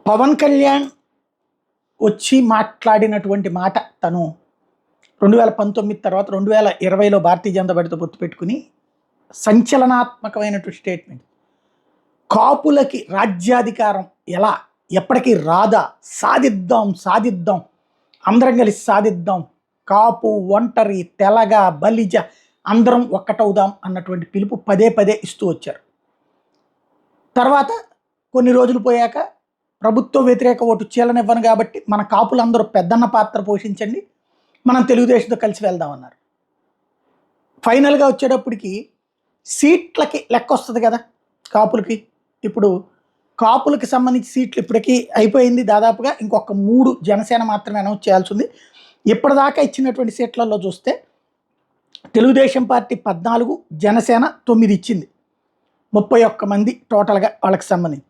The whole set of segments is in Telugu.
పవన్ కళ్యాణ్ వచ్చి మాట్లాడినటువంటి మాట తను 2019 తర్వాత 2020లో భారతీయ జనతా పార్టీతో పొత్తు పెట్టుకుని సంచలనాత్మకమైనటువంటి స్టేట్మెంట్. కాపులకి రాజ్యాధికారం ఎలా ఎప్పటికీ రాదా, సాధిద్దాం సాధిద్దాం అందరం కలిసి సాధిద్దాం, కాపు ఒంటరి తెలగ బలిజ అందరం ఒక్కటవుదాం అన్నటువంటి పిలుపు పదే పదే ఇస్తూ వచ్చారు. తర్వాత కొన్ని రోజులు పోయాక ప్రభుత్వ వ్యతిరేక ఓటు చీలనివ్వను కాబట్టి మన కాపులందరూ పెద్దన్న పాత్ర పోషించండి, మనం తెలుగుదేశంతో కలిసి వెళ్దామన్నారు. ఫైనల్గా వచ్చేటప్పటికి సీట్లకి లెక్క వస్తుంది కదా కాపులకి. ఇప్పుడు కాపులకి సంబంధించి సీట్లు ఇప్పటికీ అయిపోయింది దాదాపుగా. ఇంకొక 3 జనసేన మాత్రమే అనౌన్స్ చేయాల్సి ఉంది. ఇప్పటిదాకా ఇచ్చినటువంటి సీట్లలో చూస్తే తెలుగుదేశం పార్టీ 14, జనసేన 9 ఇచ్చింది. 31 మంది టోటల్గా వాళ్ళకి సంబంధించి.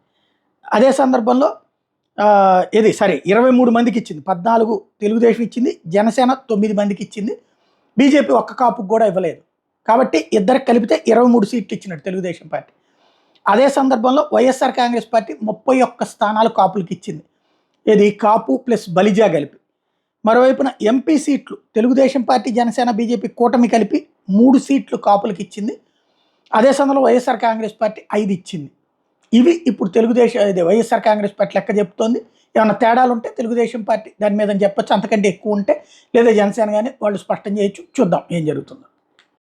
అదే సందర్భంలో 23 మందికి ఇచ్చింది. 14 తెలుగుదేశం ఇచ్చింది, జనసేన 9 మందికి ఇచ్చింది. బీజేపీ ఒక్క కాపుకు కూడా ఇవ్వలేదు. కాబట్టి ఇద్దరికి కలిపితే 23 సీట్లు ఇచ్చినట్టు తెలుగుదేశం పార్టీ. అదే సందర్భంలో వైఎస్ఆర్ కాంగ్రెస్ పార్టీ 31 స్థానాలు కాపులకి ఇచ్చింది. ఇది కాపు ప్లస్ బలిజా కలిపి. మరోవైపున ఎంపీ సీట్లు తెలుగుదేశం పార్టీ జనసేన బీజేపీ కూటమి కలిపి 3 సీట్లు కాపులకి ఇచ్చింది. అదే సమయంలో వైఎస్ఆర్ కాంగ్రెస్ పార్టీ 5 ఇచ్చింది. ఇవి ఇప్పుడు వైఎస్ఆర్ కాంగ్రెస్ పార్టీ లెక్క చెప్తోంది. ఏమైనా తేడాలు ఉంటే తెలుగుదేశం పార్టీ దాని మీద చెప్పొచ్చు, అంతకంటే ఎక్కువ ఉంటే లేదా జనసేన కానీ వాళ్ళు స్పష్టం చేయొచ్చు. చూద్దాం ఏం జరుగుతుందో.